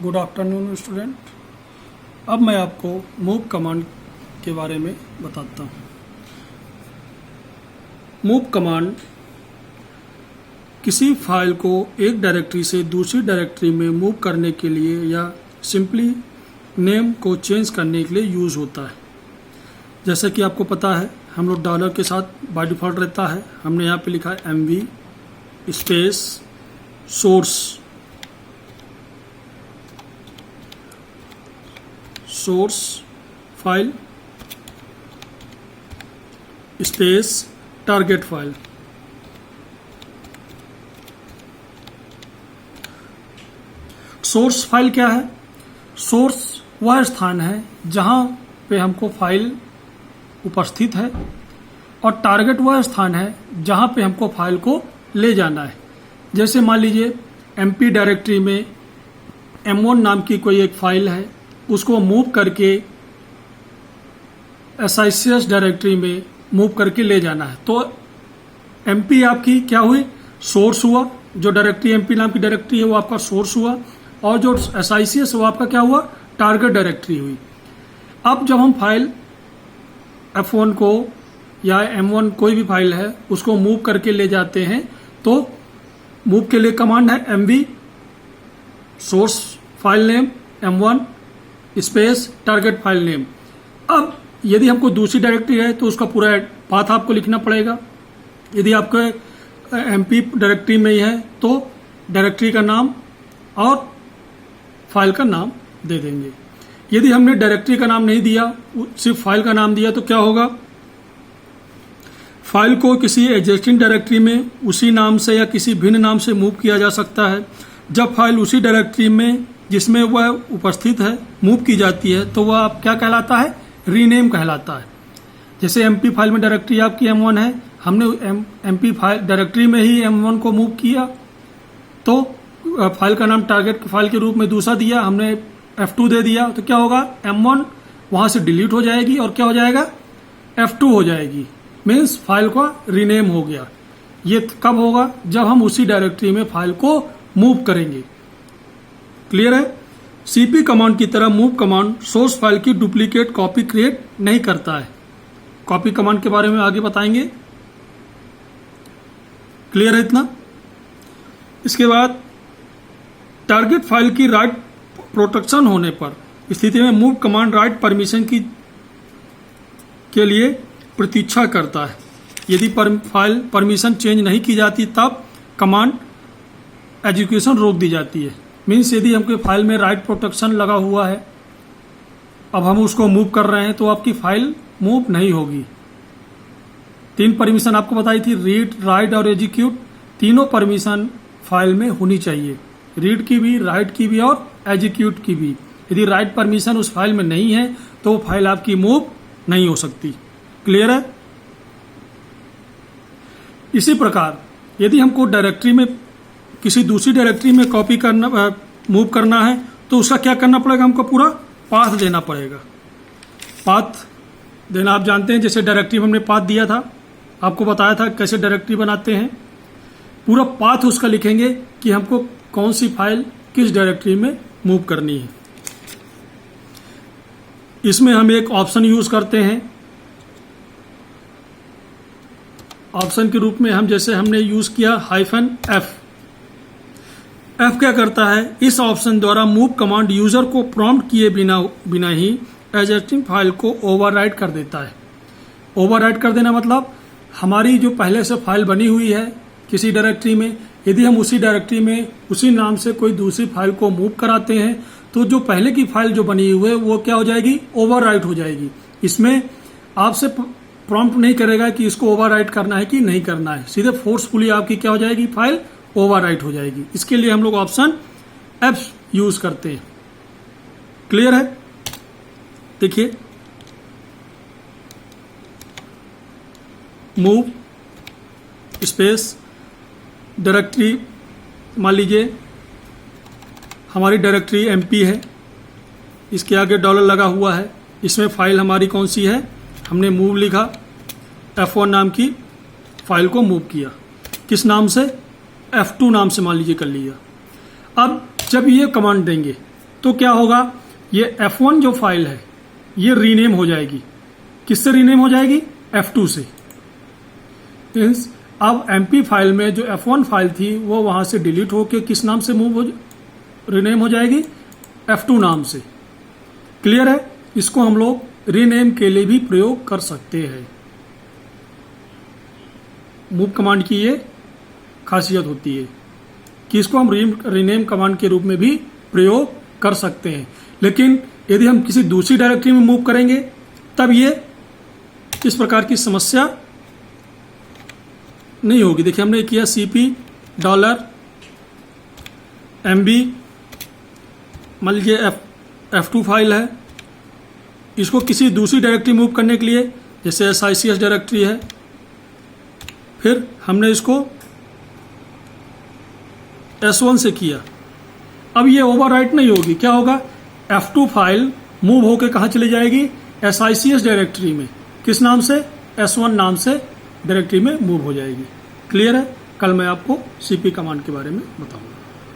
Good afternoon student. अब मैं आपको मूव कमांड के बारे में बताता हूँ। मूव कमांड किसी फाइल को एक डायरेक्टरी से दूसरी डायरेक्टरी में मूव करने के लिए या सिंपली नेम को चेंज करने के लिए यूज़ होता है। जैसे कि आपको पता है हम लोग डॉलर के साथ बाय डिफ़ॉल्ट रहता है। हमने यहाँ पे लिखा है MV space source file space target file. Source file क्या है? सोर्स वह स्थान है जहां पे हमको फाइल उपस्थित है और टारगेट वह स्थान है जहां पे हमको फाइल को ले जाना है। जैसे मान लीजिए MP डायरेक्टरी में M1 नाम की कोई एक फाइल है, उसको मूव करके SICS डायरेक्टरी में मूव करके ले जाना है। तो MP आपकी क्या हुई? सोर्स हुआ। जो डायरेक्टरी MP नाम की डायरेक्टरी है वो आपका सोर्स हुआ और जो SICS वो आपका क्या हुआ? टारगेट डायरेक्टरी हुई। अब जब हम फाइल F1 को या M1 कोई भी फाइल है उसको मूव करके ले जाते हैं तो मूव के लिए कमांड है MV source file name M1 space target file name. अब यदि हमको दूसरी डायरेक्टरी है तो उसका पूरा पाथ आपको लिखना पड़ेगा। यदि आपके MP डायरेक्टरी में ही है तो डायरेक्टरी का नाम और फाइल का नाम दे देंगे। यदि हमने डायरेक्टरी का नाम नहीं दिया, सिर्फ फाइल का नाम दिया तो क्या होगा? फाइल को किसी एग्जिस्टिंग डायरेक्टरी में उसी नाम से या किसी भिन्न नाम से मूव किया जा सकता है। जब फाइल उसी डायरेक्टरी में जिसमें वह उपस्थित है मूव की जाती है तो वह आप क्या कहलाता है? रीनेम कहलाता है। जैसे MP फाइल में डायरेक्टरी आपकी M1 है, हमने MP फाइल डायरेक्टरी में ही M1 को मूव किया तो फाइल का नाम टारगेट फाइल के रूप में दूसरा दिया, हमने F2 दे दिया तो क्या होगा? M1 वहां से डिलीट हो जाएगी और क्या हो जाएगा? F2 हो जाएगी। मीन्स फाइल का रीनेम हो गया। ये कब होगा? जब हम उसी डायरेक्टरी में फाइल को मूव करेंगे। क्लियर है? CP कमांड की तरह मूव कमांड सोर्स फाइल की डुप्लीकेट कॉपी क्रिएट नहीं करता है। कॉपी कमांड के बारे में आगे बताएंगे। क्लियर है इतना? इसके बाद टारगेट फाइल की राइट प्रोटेक्शन होने पर स्थिति में मूव कमांड राइट परमिशन के लिए प्रतीक्षा करता है। यदि फाइल परमिशन चेंज नहीं की जाती तब कमांड एग्जीक्यूशन रोक दी जाती है। मीन्स यदि हमके फाइल में राइट प्रोटेक्शन लगा हुआ है, अब हम उसको मूव कर रहे हैं तो आपकी फाइल मूव नहीं होगी। 3 परमिशन आपको बताई थी, रीड, राइट और एग्जीक्यूट। तीनों परमिशन फाइल में होनी चाहिए, रीड की भी, राइट की भी और एग्जीक्यूट की भी। यदि राइट परमिशन उस फाइल में नहीं है तो वो फाइल आपकी मूव नहीं हो सकती। क्लियर है? इसी प्रकार यदि हमको डायरेक्टरी में किसी दूसरी डायरेक्टरी में कॉपी करना मूव करना है तो उसका क्या करना पड़ेगा? हमको पूरा पाथ देना पड़ेगा। पाथ देना आप जानते हैं, जैसे डायरेक्टरी में हमने पाथ दिया था, आपको बताया था कैसे डायरेक्टरी बनाते हैं। पूरा पाथ उसका लिखेंगे कि हमको कौन सी फाइल किस डायरेक्टरी में मूव करनी है। इसमें हम एक ऑप्शन यूज करते हैं। ऑप्शन के रूप में हम जैसे हमने यूज किया -F। F क्या करता है? इस ऑप्शन द्वारा मूव कमांड यूजर को प्रॉम्प्ट किए बिना ही एग्जिस्टिंग फाइल को ओवरराइट कर देता है। ओवरराइट कर देना मतलब हमारी जो पहले से फाइल बनी हुई है किसी डायरेक्टरी में, यदि हम उसी डायरेक्टरी में उसी नाम से कोई दूसरी फाइल को मूव कराते हैं तो जो पहले की फाइल जो बनी हुई है वो क्या हो जाएगी? ओवरराइट हो जाएगी। इसमें आपसे प्रॉम्प्ट नहीं करेगा कि इसको ओवरराइट करना है कि नहीं करना है, सीधे फोर्सफुली आपकी क्या हो जाएगी? फाइल ओवरराइट हो जाएगी। इसके लिए हम लोग ऑप्शन F यूज करते हैं। क्लियर है? देखिए, मूव स्पेस डायरेक्टरी, मान लीजिए हमारी डायरेक्टरी MP है, इसके आगे डॉलर लगा हुआ है। इसमें फाइल हमारी कौन सी है? हमने मूव लिखा, F1 नाम की फाइल को मूव किया। किस नाम से? F2 नाम से मान लीजिए कर लिया। अब जब ये कमांड देंगे तो क्या होगा, ये F1 जो फाइल है ये रीनेम हो जाएगी। किससे रीनेम हो जाएगी? F2 से। मीन्स अब MP फाइल में जो F1 फाइल थी वो वहां से डिलीट होके किस नाम से रीनेम हो जाएगी? F2 नाम से। क्लियर है? इसको हम लोग रीनेम के लिए भी प्रयोग कर सकते हैं। मूव कमांड की ये खासियत होती है कि इसको हम रीनेम कमांड के रूप में भी प्रयोग कर सकते हैं। लेकिन यदि हम किसी दूसरी डायरेक्टरी में मूव करेंगे तब ये इस प्रकार की समस्या नहीं होगी। देखिए हमने किया $MB, मान लीजिए F2 फाइल है, इसको किसी दूसरी डायरेक्टरी मूव करने के लिए, जैसे SICS डायरेक्टरी है, फिर हमने इसको S1 से किया। अब ये ओवरराइट नहीं होगी। क्या होगा? F2 फाइल मूव होकर कहाँ चली जाएगी? SICS डायरेक्टरी में। किस नाम से? S1 नाम से डायरेक्टरी में मूव हो जाएगी। क्लियर है? कल मैं आपको CP कमांड के बारे में बताऊंगा।